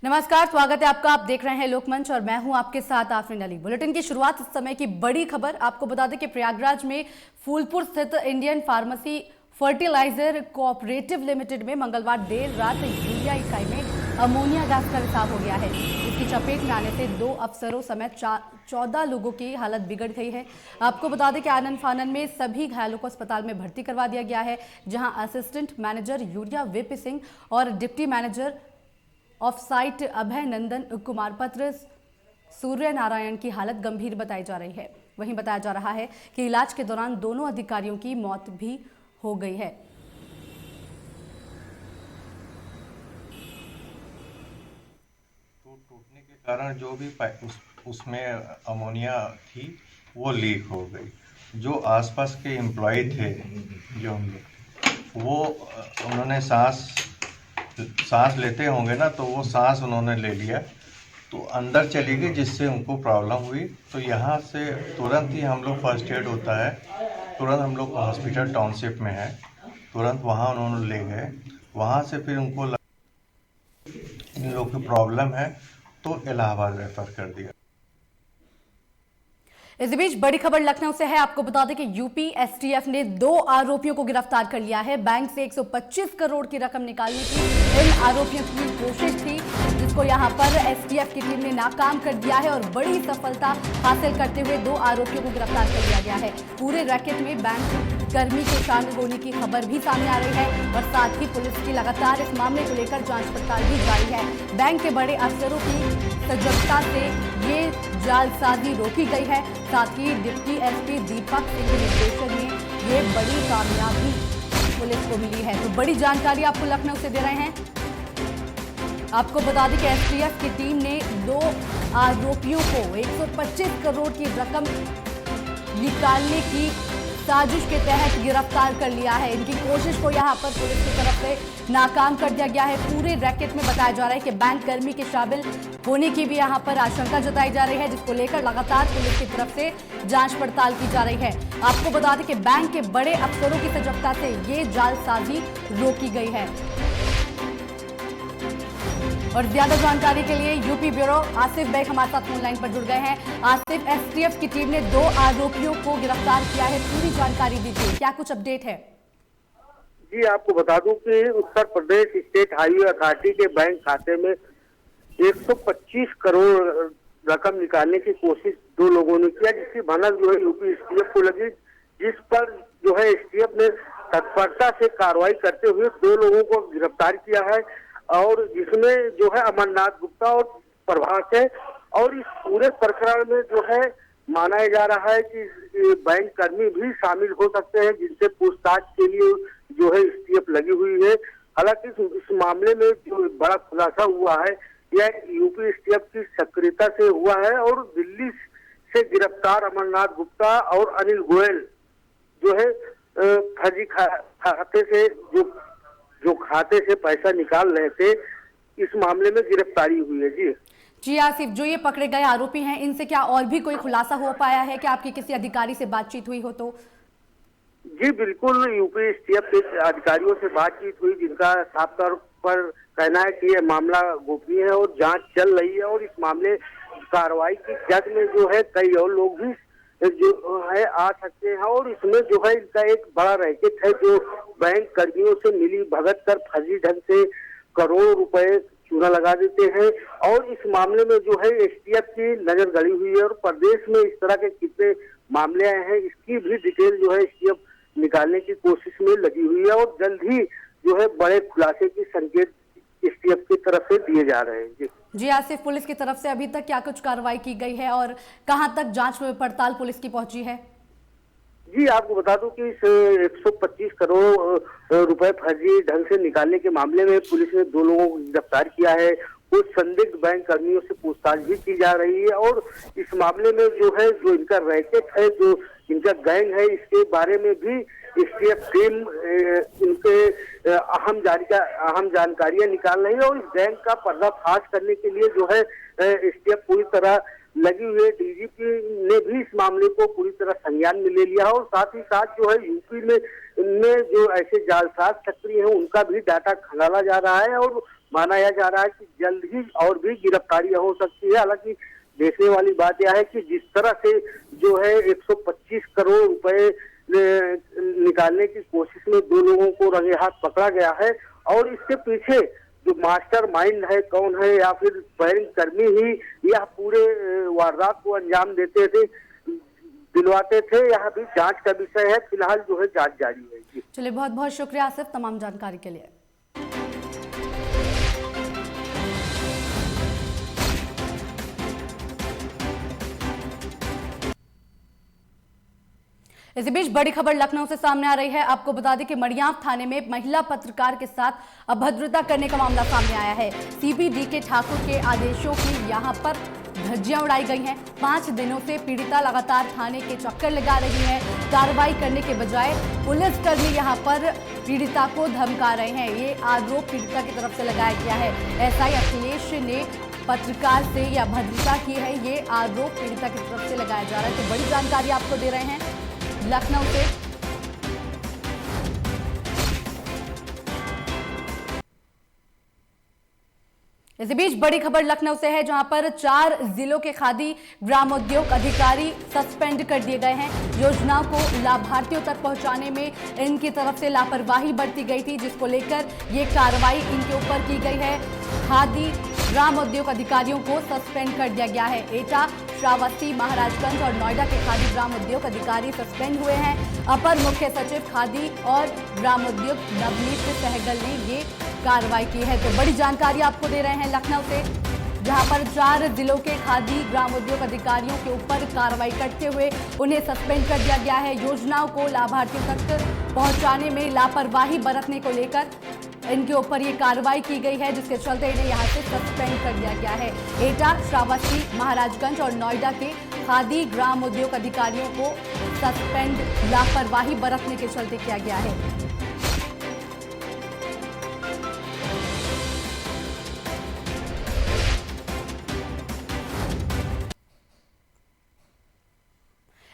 नमस्कार, स्वागत है आपका। आप देख रहे हैं लोकमंच और मैं हूं आपके साथ आफरीन अली। बुलेटिन की शुरुआत इस समय की बड़ी खबर आपको बता दें कि प्रयागराज में फूलपुर स्थित Indian pharmacy fertilizer cooperative limited में मंगलवार देर रात यूरिया इकाई में अमोनिया गैस का रिसाव हो गया है। इसकी चपेट में आने से 2 अफसरों समेत 14 लोगों की हालत बिगड़ गई है। आपको बता दें कि आनन फानन में सभी घायलों को अस्पताल में भर्ती करवा दिया गया है, जहां assistant manager urea VP Singh और डिप्टी मैनेजर ऑफ साइट अभय नंदन कुमार पत्र सूर्य नारायण की हालत गंभीर बताई जा रही है। वहीं बताया जा रहा है कि इलाज के दौरान दोनों अधिकारियों की मौत भी हो गई है। तो टूटने के कारण जो भी उसमें अमोनिया थी वो लीक हो गई। जो आसपास के एम्प्लॉय थे जो हम लोग वो उन्होंने सांस लेते होंगे ना, तो वो सांस उन्होंने ले लिया तो अंदर चली गई, जिससे उनको प्रॉब्लम हुई। तो यहाँ से तुरंत ही हम लोग फर्स्ट एड होता है, तुरंत हम लोग हॉस्पिटल टाउनशिप में है, तुरंत वहाँ उन्होंने ले गए। वहाँ से फिर उनको इन लोग की प्रॉब्लम है तो इलाहाबाद रेफर कर दिया। इस बीच बड़ी खबर लखनऊ से है। आपको बता दें कि यूपी एसटीएफ ने 2 आरोपियों को गिरफ्तार कर लिया है। बैंक से 125 करोड़ की रकम निकालने की इन आरोपियों की कोशिश थी, जिसको यहां पर एसटीएफ की टीम ने नाकाम कर दिया है और बड़ी सफलता हासिल करते हुए 2 आरोपियों को गिरफ्तार कर लिया गया है। पूरे रैकेट में बैंक कर्मी के शामिल होने की खबर भी सामने आ रही है और साथ ही पुलिस की लगातार इस मामले को लेकर जांच पड़ताल भी जारी है। बैंक के बड़े अफसरों की सजगता से ये जालसाजी रोकी गई है। साथ ही डिप्टी एसपी दीपक सिंह के निर्देशन में ये बड़ी कामयाबी पुलिस को मिली है। तो बड़ी जानकारी आपको लखनऊ से दे रहे हैं। आपको बता दें कि एसटीएफ की टीम ने 2 आरोपियों को 125 करोड़ की रकम निकालने की साजिश के तहत गिरफ्तार कर लिया है। इनकी कोशिश को यहां पर पुलिस की तरफ से नाकाम कर दिया गया है। पूरे रैकेट में बताया जा रहा है कि बैंक कर्मी के शामिल होने की भी यहां पर आशंका जताई जा रही है, जिसको लेकर लगातार पुलिस की तरफ से जांच पड़ताल की जा रही है। आपको बता दें कि बैंक के बड़े अफसरों की सजगता से ये जालसाजी रोकी गई है। और ज्यादा जानकारी के लिए यूपी ब्यूरो आसिफ बेग हमारे साथ फोन लाइन पर जुड़ गए हैं। आसिफ, एसटीएफ की टीम ने 2 आरोपियों को गिरफ्तार किया है, पूरी जानकारी दीजिए, क्या कुछ अपडेट है? जी, आपको बता दूं कि Uttar Pradesh state highway authority के बैंक खाते में 125 करोड़ रकम निकालने की कोशिश 2 लोगों ने किया, जिसकी भनक जो है यूपी एसटीएफ को लगी, जिस पर जो है एसटीएफ ने तत्परता से कार्रवाई करते हुए 2 लोगों को गिरफ्तार किया है और जिसमें जो है अमरनाथ गुप्ता और प्रभास है। और इस पूरे प्रकरण में जो है माना जा रहा है कि बैंक कर्मी भी शामिल हो सकते हैं, जिनसे पूछताछ के लिए जो है एसटीएफ लगी हुई है। हालांकि इस मामले में जो बड़ा खुलासा हुआ है यह यूपी एसटीएफ की सक्रियता से हुआ है और दिल्ली से गिरफ्तार अमरनाथ गुप्ता और अनिल गोयल जो है फर्जी खाते से जो खाते से पैसा निकाल रहे थे, इस मामले में गिरफ्तारी हुई है। जी आसिफ, जो ये पकड़े गए आरोपी हैं, इनसे क्या और भी कोई खुलासा हो पाया है कि आपकी किसी अधिकारी से बातचीत हुई हो तो? जी बिल्कुल, यूपी एसटीएफ के अधिकारियों से बातचीत हुई, जिनका साफ तौर पर कहना है कि यह मामला गोपनीय है और जांच चल रही है और इस मामले कार्रवाई की जद में जो है कई और लोग भी जो है आ सकते हैं। और इसमें जो है इनका एक बड़ा रैकेट है जो बैंक कर्मियों से मिली भगत कर फर्जी ढंग से करोड़ों रुपए चूना लगा देते हैं। और इस मामले में जो है एसटीएफ की नजर गड़ी हुई है और प्रदेश में इस तरह के कितने मामले आए हैं, इसकी भी डिटेल जो है एसटीएफ निकालने की कोशिश में लगी हुई है और जल्द ही जो है बड़े खुलासे की संकेत एसटीएफ की तरफ से दिए जा रहे हैं। जी आसिफ, पुलिस की तरफ से अभी तक क्या कुछ कार्रवाई की गई है और कहां तक जांच में पड़ताल पुलिस की पहुंची है? जी, आपको बता दूं कि इस 125 करोड़ रुपए फर्जी ढंग से निकालने के मामले में पुलिस ने 2 लोगों को गिरफ्तार किया है। कुछ संदिग्ध बैंक कर्मियों से पूछताछ भी की जा रही है और इस मामले में जो है जो इनका रैकेट है, जो इनका गैंग है, इसके बारे में भी एसटीएफ टीम इनके अहम जानकारियां निकाल रही है और इस गैंग का पर्दाफाश करने के लिए जो है एसटीएफ पूरी तरह लगी हुई है। डीजीपी ने भी इस मामले को पूरी तरह संज्ञान में ले लिया और साथ ही साथ जो है यूपी में जो ऐसे जालसाज सक्रिय हैं उनका भी डाटा खंगाला जा रहा है और माना जा रहा है कि जल्द ही और भी गिरफ्तारियां हो सकती है। हालांकि देखने वाली बात यह है कि जिस तरह से जो है 125 करोड़ रुपए निकालने की कोशिश में दो लोगों को रंगे हाथ पकड़ा गया है, और इसके पीछे जो मास्टर माइंड है कौन है, या फिर बैंक कर्मी ही यह पूरे वारदात को अंजाम देते थे, दिलवाते थे, यह भी जांच का विषय है। फिलहाल जो है जांच जारी है। जी चलिए, बहुत बहुत शुक्रिया आसिफ तमाम जानकारी के लिए। इसी बीच बड़ी खबर लखनऊ से सामने आ रही है। आपको बता दें कि मड़ियाव थाने में महिला पत्रकार के साथ अभद्रता करने का मामला सामने आया है। सीपी डीके ठाकुर के आदेशों की यहां पर धज्जियां उड़ाई गई हैं। 5 दिनों से पीड़िता लगातार थाने के चक्कर लगा रही है। कार्रवाई करने के बजाय पुलिसकर्मी यहां पर पीड़िता को धमका रहे हैं। ये आरोप पीड़िता की तरफ से लगाया गया है। एसआई अखिलेश ने पत्रकार से यह अभद्रता की है, ये आरोप पीड़िता की तरफ से लगाया जा रहा है। तो बड़ी जानकारी आपको दे रहे हैं लखनऊ से। इसी बीच बड़ी खबर लखनऊ से है, जहां पर 4 जिलों के खादी ग्रामोद्योग अधिकारी सस्पेंड कर दिए गए हैं। योजनाओं को लाभार्थियों तक पहुंचाने में इनकी तरफ से लापरवाही बरती गई थी, जिसको लेकर ये कार्रवाई इनके ऊपर की गई है। खादी ग्रामोद्योग अधिकारियों को सस्पेंड कर दिया गया है। एटा, श्रावस्ती, महाराजगंज और नोएडा के खादी ग्रामोद्योग अधिकारी सस्पेंड हुए हैं। अपर मुख्य सचिव खादी और ग्रामोद्योग नवनीत सहगल ने ये कार्रवाई की है। तो बड़ी जानकारी आपको दे रहे हैं लखनऊ से, जहां पर 4 जिलों के खादी ग्रामोद्योग अधिकारियों के ऊपर कार्रवाई करते हुए उन्हें सस्पेंड कर दिया गया है। योजनाओं को लाभार्थियों तक पहुंचाने में लापरवाही बरतने को लेकर इनके ऊपर ये कार्रवाई की गई है, जिसके चलते इन्हें यहां से सस्पेंड कर दिया गया है। एटा, श्रावस्ती, महाराजगंज और नोएडा के खादी ग्राम उद्योग अधिकारियों को सस्पेंड लापरवाही बरतने के चलते किया गया है।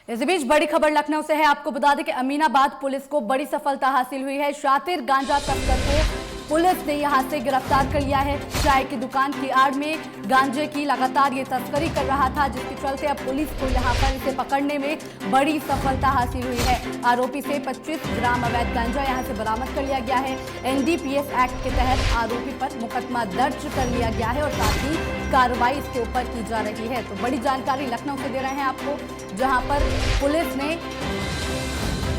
इस बीच बड़ी खबर लखनऊ से है। आपको बता दें कि अमीनाबाद पुलिस को बड़ी सफलता हासिल हुई है। शातिर गांजा तस्कर को पुलिस ने यहां से गिरफ्तार कर लिया है। चाय की दुकान की आड़ में गांजे की लगातार ये तस्करी कर रहा था, जिसके चलते अब पुलिस को यहां पर इसे पकड़ने में बड़ी सफलता हासिल हुई है। आरोपी से 25 ग्राम अवैध गांजा यहां से बरामद कर लिया गया है। एनडीपीएस एक्ट के तहत आरोपी पर मुकदमा दर्ज कर लिया गया है और साथ ही कार्रवाई इसके ऊपर की जा रही है। तो बड़ी जानकारी लखनऊ से दे रहे हैं आपको, जहां पर पुलिस ने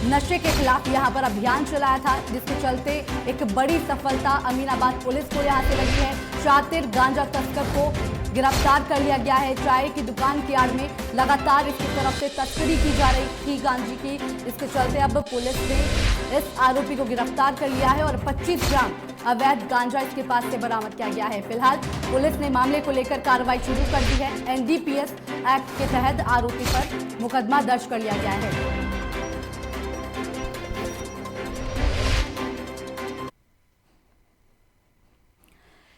नशे के खिलाफ यहां पर अभियान चलाया था, जिसके चलते एक बड़ी सफलता अमीनाबाद पुलिस को यहां से लगी है। शातिर गांजा तस्कर को गिरफ्तार कर लिया गया है। चाय की दुकान की आड़ में लगातार इसकी तरफ से तस्करी की जा रही थी गांजे की, इसके चलते अब पुलिस ने इस आरोपी को गिरफ्तार कर लिया है और 25 ग्राम अवैध गांजा इसके पास से बरामद किया गया है। फिलहाल पुलिस ने मामले को लेकर कार्रवाई शुरू कर दी है। एनडीपीएस एक्ट के तहत आरोपी पर मुकदमा दर्ज कर लिया गया है।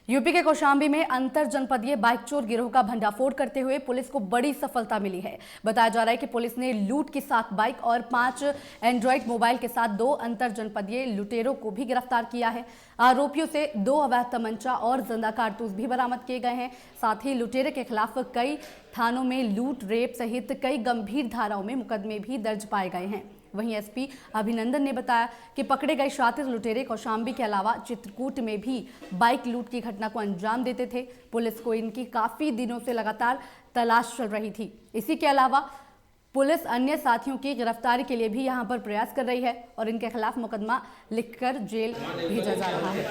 यूपी के कौशाम्बी में अंतर जनपदीय बाइक चोर गिरोह का भंडाफोड़ करते हुए पुलिस को बड़ी सफलता मिली है। बताया जा रहा है कि पुलिस ने लूट की 7 बाइक और 5 एंड्रॉइड मोबाइल के साथ 2 अंतर जनपदीय लुटेरों को भी गिरफ्तार किया है। आरोपियों से 2 अवैध तमंचा और जिंदा कारतूस भी बरामद किए गए हैं। साथ ही लुटेरे के खिलाफ कई थानों में लूट, रेप सहित कई गंभीर धाराओं में मुकदमे भी दर्ज पाए गए हैं। वहीं एसपी अभिनंदन ने बताया कि पकड़े गए शातिर लुटेरे कौशाम्बी के अलावा चित्रकूट में भी बाइक लूट की घटना को अंजाम देते थे। पुलिस को इनकी काफी दिनों से लगातार तलाश चल रही थी। इसी के अलावा पुलिस अन्य साथियों की गिरफ्तारी के लिए भी यहां पर प्रयास कर रही है और इनके खिलाफ मुकदमा लिखकर जेल भेजा जा रहा है।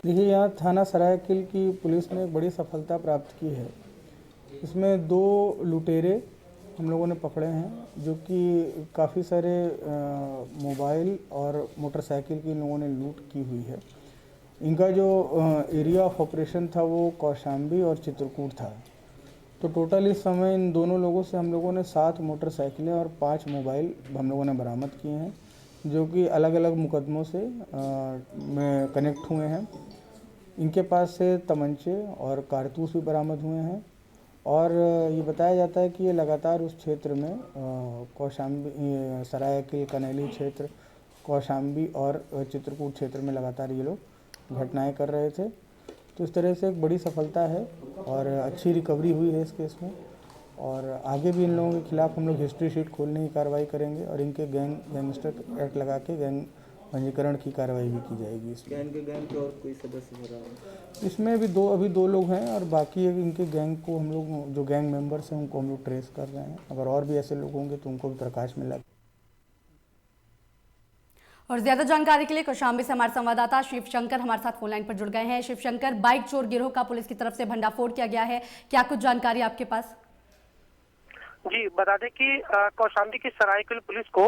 देखिए, यहाँ थाना सरायकिल की पुलिस ने बड़ी सफलता प्राप्त की है। इसमें 2 लुटेरे हम लोगों ने पकड़े हैं, जो कि काफ़ी सारे मोबाइल और मोटरसाइकिल की लोगों ने लूट की हुई है। इनका जो एरिया ऑफ ऑपरेशन था वो कौशाम्बी और चित्रकूट था। तो टोटल इस समय इन दोनों लोगों से हम लोगों ने 7 मोटरसाइकिलें और 5 मोबाइल हम लोगों ने बरामद किए हैं, जो कि अलग अलग मुकदमों से में कनेक्ट हुए हैं। इनके पास से तमंचे और कारतूस भी बरामद हुए हैं और ये बताया जाता है कि ये लगातार उस क्षेत्र में कौशाम्बी, सरायकिल, कनैली क्षेत्र कौशाम्बी और चित्रकूट क्षेत्र में लगातार ये लोग घटनाएं कर रहे थे। तो इस तरह से एक बड़ी सफलता है और अच्छी रिकवरी हुई है इस केस में, और आगे भी इन लोगों के खिलाफ हम लोग हिस्ट्री शीट खोलने की कार्रवाई करेंगे और इनके गैंगस्टर एक्ट लगा के गैंग पंजीकरण की कार्रवाई भी की जाएगी। गैंग के और कोई सदस्य हो रहा है? इसमें अभी दो लोग हैं और बाकी इनके गैंग को हम लोग जो गैंग मेंबर्स हैं उनको हम लोग ट्रेस कर रहे हैं। अगर और भी ऐसे लोग होंगे तो उनको भी प्रकाश में ला। और ज्यादा जानकारी के लिए कौशाम्बी से हमारे संवाददाता शिव शंकर हमारे साथ फोन लाइन पर जुड़ गए हैं। शिव शंकर, बाइक चोर गिरोह का पुलिस की तरफ से भंडाफोड़ किया गया है, क्या कुछ जानकारी आपके पास? जी, बता दें कि कौशाम्बी की सरायकुल पुलिस को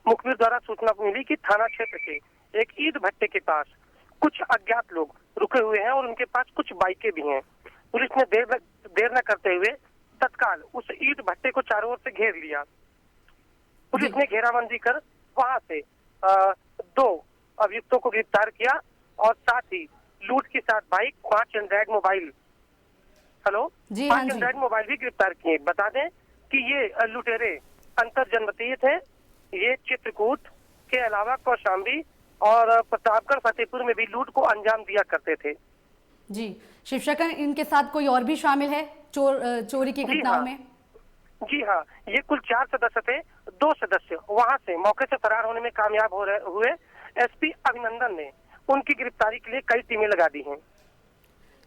मुखबिर द्वारा सूचना मिली कि थाना क्षेत्र के एक ईद भट्टे के पास कुछ अज्ञात लोग रुके हुए हैं और उनके पास कुछ बाइकें भी हैं। पुलिस ने देर न करते हुए तत्काल उस ईद भट्टे को चारों ओर से घेर लिया। पुलिस ने घेराबंदी कर वहां से 2 अभियुक्तों को गिरफ्तार किया और साथ ही लूट के साथ bike, 5 Android mobile 5 Android mobile भी गिरफ्तार किए। बता दें कि ये लुटेरे अंतर जनपदीय थे। ये चित्रकूट के अलावा कौशाम्बी और प्रतापगढ़, फतेहपुर में भी लूट को अंजाम दिया करते थे। जी शिव शंकर, इनके साथ कोई और भी शामिल है चोरी की घटनाओं में? जी हाँ, ये कुल 4 सदस्य थे। 2 सदस्य वहां से मौके से फरार होने में कामयाब हुए। एसपी अभिनंदन ने उनकी गिरफ्तारी के लिए कई टीमें लगा दी हैं।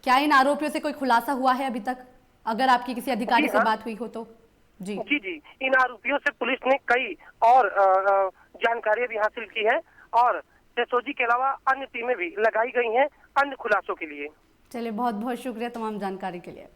क्या इन आरोपियों से कोई खुलासा हुआ है अभी तक, अगर आपकी किसी अधिकारी से बात हुई हो तो? जी, इन आरोपियों से पुलिस ने कई और जानकारियां भी हासिल की है और एसओजी के अलावा अन्य टीमें भी लगाई गई हैं अन्य खुलासों के लिए। चलिए, बहुत बहुत शुक्रिया तमाम जानकारी के लिए।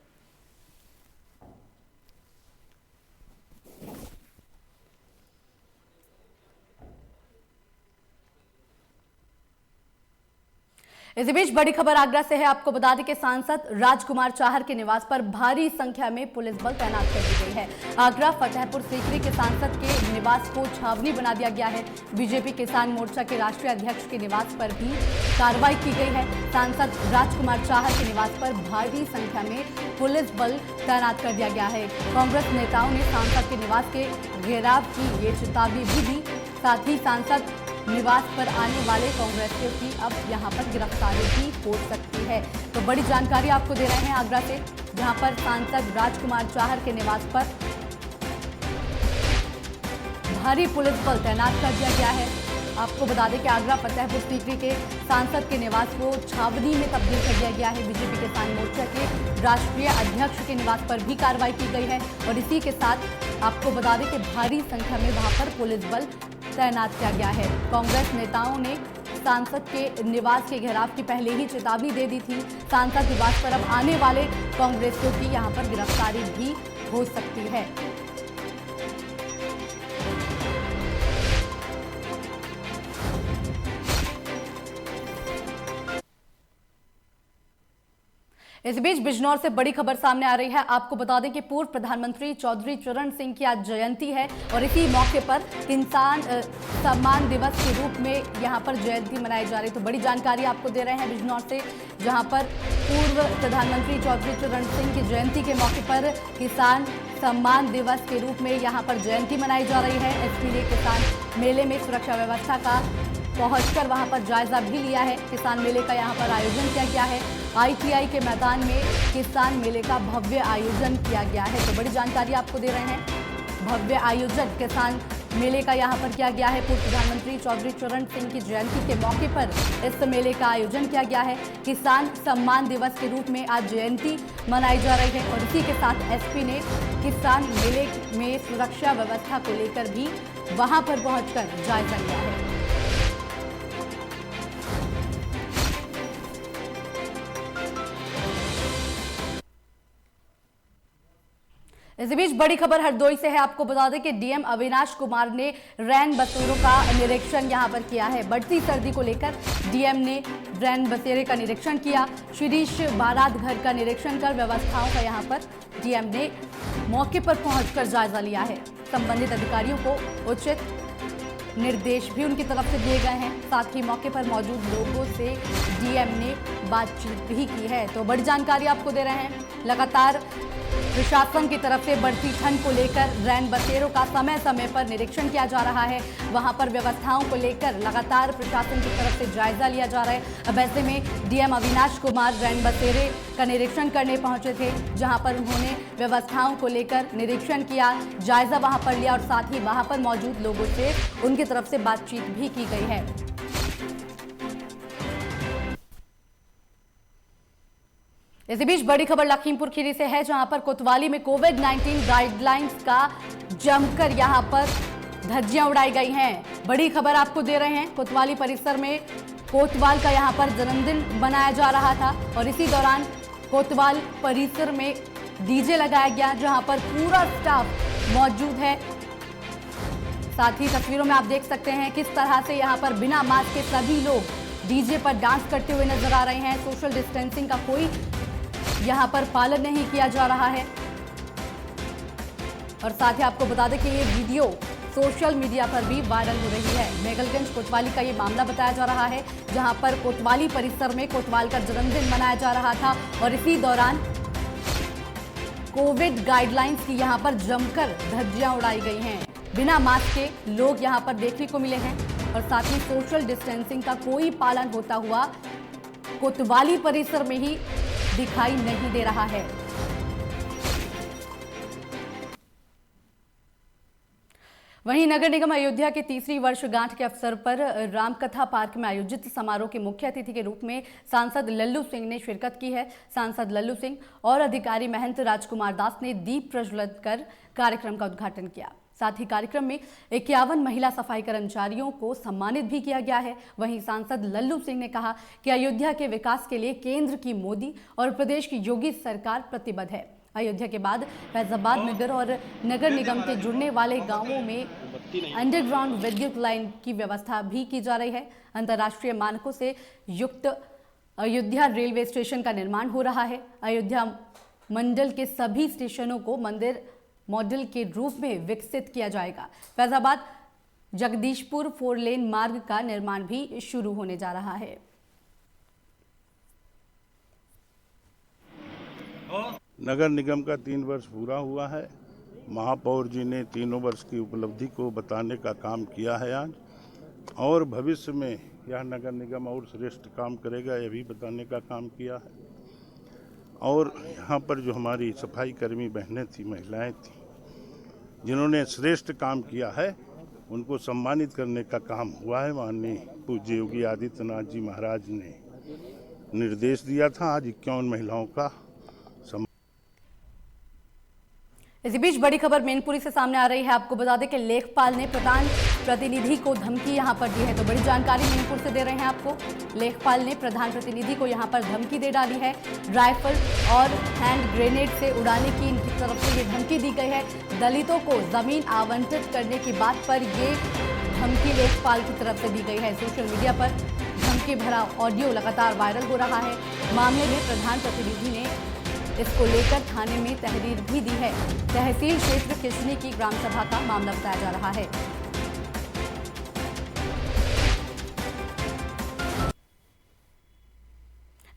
इसी बीच बड़ी खबर आगरा से है। आपको बता दें कि सांसद राजकुमार चाहर के निवास पर भारी संख्या में पुलिस बल तैनात कर दी गई है। आगरा फतेहपुर सीकरी के सांसद के निवास को छावनी बना दिया गया है। बीजेपी किसान मोर्चा के राष्ट्रीय अध्यक्ष के निवास पर भी कार्रवाई की गई है। सांसद राजकुमार चाहर के निवास पर भारी संख्या में पुलिस बल तैनात कर दिया गया है। कांग्रेस नेताओं ने सांसद के निवास के घेराव की ये चेतावनी भी दी। साथ ही सांसद निवास पर आने वाले कांग्रेसियों की अब यहां पर गिरफ्तारी भी हो सकती है। तो बड़ी जानकारी आपको दे रहे हैं आगरा से, जहां पर सांसद राजकुमार चाहर के निवास पर भारी पुलिस बल तैनात कर दिया गया है। आपको बता दें कि आगरा फतेहपुर सीकरी के सांसद के निवास को छावनी में तब्दील कर दिया गया है। बीजेपी किसान मोर्चा के राष्ट्रीय अध्यक्ष के निवास पर भी कार्रवाई की गई है और इसी के साथ आपको बता दें कि भारी संख्या में वहां पर पुलिस बल तैनात किया गया है। कांग्रेस नेताओं ने सांसद के निवास के घेराव की पहले ही चेतावनी दे दी थी। सांसद निवास पर अब आने वाले कांग्रेसियों की यहां पर गिरफ्तारी भी हो सकती है। इस बीच बिजनौर से बड़ी खबर सामने आ रही है। आपको बता दें कि पूर्व प्रधानमंत्री चौधरी चरण सिंह की आज जयंती है और इसी मौके पर किसान सम्मान दिवस के रूप में यहां पर जयंती मनाई जा रही है। तो बड़ी जानकारी आपको दे रहे हैं बिजनौर से, जहां पर पूर्व प्रधानमंत्री चौधरी चरण सिंह की जयंती के मौके पर किसान सम्मान दिवस के रूप में यहां पर जयंती मनाई जा रही है। एसपी ने किसान मेले में सुरक्षा व्यवस्था का पहुंचकर वहां पर जायजा भी लिया है। किसान मेले का यहां पर आयोजन किया गया है। आईटीआई के मैदान में किसान मेले का भव्य आयोजन किया गया है। तो बड़ी जानकारी आपको दे रहे हैं, भव्य आयोजन किसान मेले का यहां पर किया गया है। पूर्व प्रधानमंत्री चौधरी चरण सिंह की जयंती के मौके पर इस मेले का आयोजन किया गया है। किसान सम्मान दिवस के रूप में आज जयंती मनाई जा रही है और इसी के साथ एसपी ने किसान मेले में सुरक्षा व्यवस्था को लेकर भी वहां पर पहुंचकर जायजा लिया है। इस बीच बड़ी खबर हरदोई से है। आपको बता दें कि डीएम अविनाश कुमार ने रैन बसेरों का निरीक्षण यहां पर किया है। बढ़ती सर्दी को लेकर डीएम ने रैन बसेरे का निरीक्षण किया। शिरीष बारात घर का निरीक्षण कर व्यवस्थाओं का यहां पर डीएम ने मौके पर पहुंचकर जायजा लिया है। संबंधित अधिकारियों को उचित निर्देश भी उनकी तरफ से दिए गए हैं। साथ ही मौके पर मौजूद लोगों से डीएम ने बातचीत भी की है। तो बड़ी जानकारी आपको दे रहे हैं। लगातार प्रशासन की तरफ से बढ़ती ठंड को लेकर रैन बसेरों का समय समय पर निरीक्षण किया जा रहा है। वहां पर व्यवस्थाओं को लेकर लगातार प्रशासन की तरफ से जायजा लिया जा रहा है। अब ऐसे में डीएम अविनाश कुमार रैन बसेरे का निरीक्षण करने पहुंचे थे, जहां पर उन्होंने व्यवस्थाओं को लेकर निरीक्षण किया, जायजा वहां पर लिया और साथ ही वहां पर मौजूद लोगों से उनकी तरफ से बातचीत भी की गई है। इसी बीच बड़ी खबर लखीमपुर खीरी से है, जहां पर कोतवाली में कोविड-19 गाइडलाइंस का जमकर यहां पर धज्जियां उड़ाई गई हैं। बड़ी खबर आपको दे रहे हैं। कोतवाली परिसर में कोतवाल का यहां पर जन्मदिन मनाया जा रहा था और इसी दौरान कोतवाल परिसर में डीजे लगाया गया, जहां पर पूरा स्टाफ मौजूद है। साथ ही तस्वीरों में आप देख सकते हैं किस तरह से यहां पर बिना मास्क के सभी लोग डीजे पर डांस करते हुए नजर आ रहे हैं। सोशल डिस्टेंसिंग का कोई यहां पर पालन नहीं किया जा रहा है। और साथ ही आपको बता दें कि ये वीडियो सोशल मीडिया पर भी वायरल हो रही है। मेघलगंज कोतवाली का ये मामला बताया जा रहा है, जहां पर कोतवाली परिसर में कोतवाल का जन्मदिन मनाया जा रहा था और इसी दौरान कोविड गाइडलाइंस की यहां पर जमकर धज्जियां उड़ाई गई हैं। बिना मास्क के लोग यहां पर देखने को मिले हैं और साथ ही सोशल डिस्टेंसिंग का कोई पालन होता हुआ कोतवाली परिसर में ही दिखाई नहीं दे रहा है। वहीं नगर निगम अयोध्या के तीसरी वर्षगांठ के अवसर पर रामकथा पार्क में आयोजित समारोह के मुख्य अतिथि के रूप में सांसद लल्लू सिंह ने शिरकत की है। सांसद लल्लू सिंह और अधिकारी महंत राजकुमार दास ने दीप प्रज्वलित कर कार्यक्रम का उद्घाटन किया। साथ ही कार्यक्रम में 51 महिला सफाई कर्मचारियों को सम्मानित भी किया गया है। वहीं सांसद लल्लू सिंह ने कहा कि अयोध्या के विकास के लिए केंद्र की मोदी और प्रदेश की योगी सरकार प्रतिबद्ध है। अयोध्या के बाद फैजाबाद नगर और नगर निगम के जुड़ने वाले गांवों में अंडरग्राउंड विद्युत लाइन की व्यवस्था भी की जा रही है। अंतर्राष्ट्रीय मानकों से युक्त अयोध्या रेलवे स्टेशन का निर्माण हो रहा है। अयोध्या मंडल के सभी स्टेशनों को मंदिर मॉडल के रूप में विकसित किया जाएगा। फैजाबाद जगदीशपुर 4 लेन मार्ग का निर्माण भी शुरू होने जा रहा है। नगर निगम का 3 वर्ष पूरा हुआ है। महापौर जी ने 3 वर्ष की उपलब्धि को बताने का काम किया है आज, और भविष्य में यह नगर निगम और श्रेष्ठ काम करेगा यह भी बताने का काम किया है। और यहाँ पर जो हमारी सफाई कर्मी बहनें थी, महिलाएं थी, जिन्होंने श्रेष्ठ काम किया है, उनको सम्मानित करने का काम हुआ है। माननीय पूज्य योगी आदित्यनाथ जी महाराज ने निर्देश दिया था। आज 51 महिलाओं का इसी बीच बड़ी खबर मैनपुरी से सामने आ रही है। आपको बता दें कि लेखपाल ने प्रधान प्रतिनिधि को धमकी यहां पर दी है। तो बड़ी जानकारी मैनपुर से दे रहे हैं आपको। लेखपाल ने प्रधान प्रतिनिधि को यहां पर धमकी दे डाली है। राइफल और हैंड ग्रेनेड से उड़ाने की इनकी तरफ से ये धमकी दी गई है। दलितों को जमीन आवंटित करने की बात पर ये धमकी लेखपाल की तरफ से दी गई है। सोशल मीडिया पर धमकी भरा ऑडियो लगातार वायरल हो रहा है। मामले में प्रधान प्रतिनिधि ने इसको लेकर थाने में तहरीर भी दी है। तहसील क्षेत्र किशनी की ग्राम सभा का मामला बताया जा रहा है।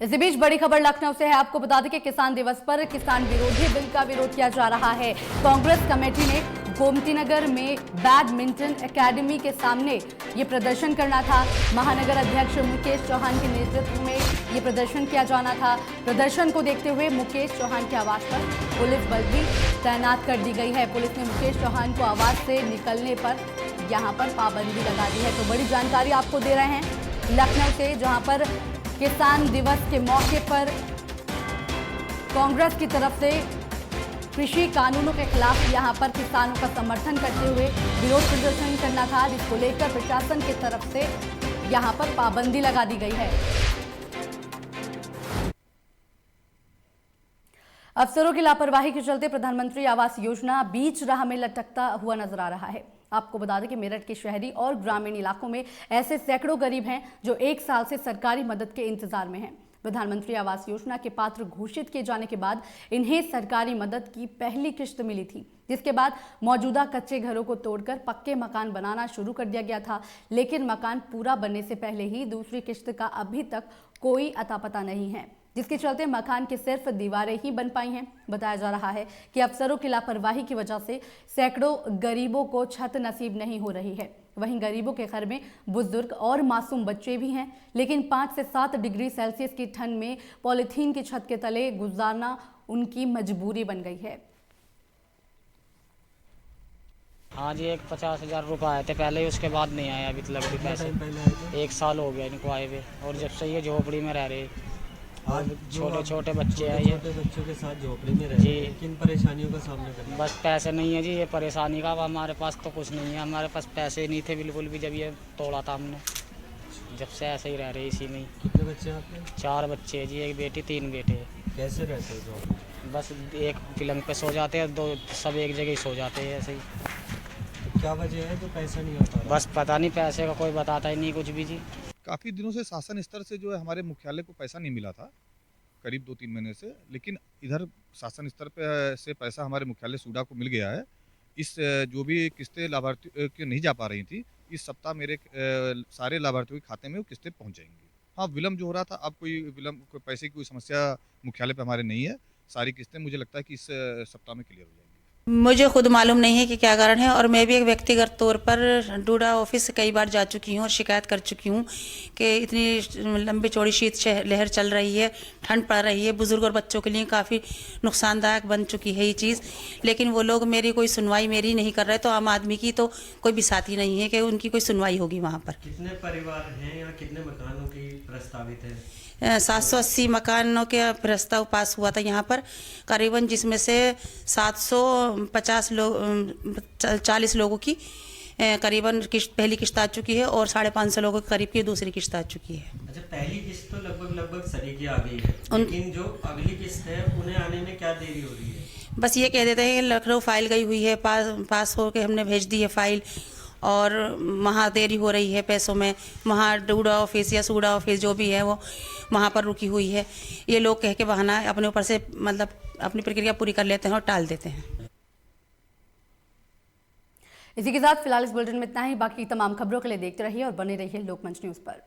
इसी बीच बड़ी खबर लखनऊ से है। आपको बता दें कि किसान दिवस पर किसान विरोधी बिल का विरोध किया जा रहा है। कांग्रेस कमेटी ने गोमतीनगर में बैडमिंटन एकेडमी के सामने ये प्रदर्शन करना था। महानगर अध्यक्ष मुकेश चौहान के नेतृत्व में ये प्रदर्शन किया जाना था। प्रदर्शन को देखते हुए मुकेश चौहान के आवास पर पुलिस बल भी तैनात कर दी गई है। पुलिस ने मुकेश चौहान को आवास से निकलने पर यहाँ पर पाबंदी लगा दी है। तो बड़ी जानकारी आपको दे रहे हैं लखनऊ से, जहाँ पर किसान दिवस के मौके पर कांग्रेस की तरफ से कृषि कानूनों के खिलाफ यहां पर किसानों का समर्थन करते हुए विरोध प्रदर्शन करना था, जिसको लेकर प्रशासन की तरफ से यहां पर पाबंदी लगा दी गई है। अफसरों की लापरवाही के चलते प्रधानमंत्री आवास योजना बीच राह में लटकता हुआ नजर आ रहा है। आपको बता दें कि मेरठ के शहरी और ग्रामीण इलाकों में ऐसे सैकड़ों गरीब हैं जो 1 साल से सरकारी मदद के इंतजार में हैं। प्रधानमंत्री आवास योजना के पात्र घोषित किए जाने के बाद इन्हें सरकारी मदद की पहली किश्त मिली थी, जिसके बाद मौजूदा कच्चे घरों को तोड़कर पक्के मकान बनाना शुरू कर दिया गया था। लेकिन मकान पूरा बनने से पहले ही दूसरी किश्त का अभी तक कोई अता पता नहीं है, जिसके चलते मकान की सिर्फ दीवारें ही बन पाई हैं। बताया जा रहा है कि अफसरों की लापरवाही की वजह से सैकड़ों गरीबों को छत नसीब नहीं हो रही है। वहीं गरीबों के घर में बुजुर्ग और मासूम बच्चे भी हैं, लेकिन 5 से 7 डिग्री सेल्सियस की ठंड में पॉलीथीन की छत के तले गुजारना उनकी मजबूरी बन गई है। हाँ जी, एक 50,000 रुपये आए थे पहले ही, उसके बाद नहीं आए अभी तक भी पैसे। 1 साल हो गया इनको आए हुए, और जब से ये झोपड़ी में रह रहे और छोटे छोटे बच्चे हैं, ये बच्चों के साथ झोपड़ी में रह रहे हैं। किन परेशानियों का सामना करना है? बस पैसे नहीं है जी, ये परेशानी का। अब हमारे पास तो कुछ नहीं है, हमारे पास पैसे ही नहीं थे बिल्कुल भी जब ये तोड़ा था हमने। जब से ऐसे ही रह रहे इसी में ही। कितने बच्चे हैं आपके? 4 बच्चे हैं जी, 1 बेटी 3 बेटे। कैसे रहते हो झोपड़ी? बस एक पलंग पे सो जाते हैं, 2 सब एक जगह ही सो जाते हैं ऐसे ही। क्या वजह है जो पैसा नहीं आता? बस पता नहीं, पैसे का कोई बताता ही नहीं कुछ भी जी। काफ़ी दिनों से शासन स्तर से जो है हमारे मुख्यालय को पैसा नहीं मिला था, करीब 2-3 महीने से। लेकिन इधर शासन स्तर पे से पैसा हमारे मुख्यालय सूडा को मिल गया है। इस जो भी किस्तें लाभार्थी की नहीं जा पा रही थी, इस सप्ताह मेरे सारे लाभार्थियों के खाते में वो किस्तें पहुंच जाएंगी। हाँ, विलम्ब जो हो रहा था, अब कोई पैसे की कोई समस्या मुख्यालय पे हमारे नहीं है। सारी किस्तें मुझे लगता है कि इस सप्ताह में क्लियर हो जाएंगी। मुझे खुद मालूम नहीं है कि क्या कारण है, और मैं भी एक व्यक्तिगत तौर पर डूडा ऑफिस से कई बार जा चुकी हूँ और शिकायत कर चुकी हूँ कि इतनी लंबी चौड़ी शीत लहर चल रही है, ठंड पड़ रही है, बुजुर्ग और बच्चों के लिए काफ़ी नुकसानदायक बन चुकी है ये चीज़। लेकिन वो लोग मेरी कोई सुनवाई मेरी नहीं कर रहे, तो आम आदमी की तो कोई भी साथी नहीं है कि उनकी कोई सुनवाई होगी वहाँ पर। कितने परिवार हैं या कितने मकानों की प्रस्तावित है? 780 मकानों के प्रस्ताव पास हुआ था यहाँ पर करीबन, जिसमें से 40 लोगों की करीबन पहली किश्त आ चुकी है और 550 लोगों के करीब की दूसरी किश्त आ चुकी है। अच्छा, पहली किश्त तो लगभग सभी की आ गई है, लेकिन जो अगली किश्त है उन्हें आने में क्या देरी हो रही है? बस ये कह देते हैं कि लखनऊ फाइल गई हुई है, पास होकर हमने भेज दी है फाइल, और वहाँ देरी हो रही है पैसों में। वहाँ डूडा ऑफिस या सूडा ऑफिस जो भी है वो वहाँ पर रुकी हुई है। ये लोग कह के बहाना अपने ऊपर से मतलब अपनी प्रक्रिया पूरी कर लेते हैं और टाल देते हैं। इसी के साथ फिलहाल इस बुलेटिन में इतना ही। बाकी तमाम खबरों के लिए देखते रहिए और बने रहिए लोकमंच न्यूज़ पर।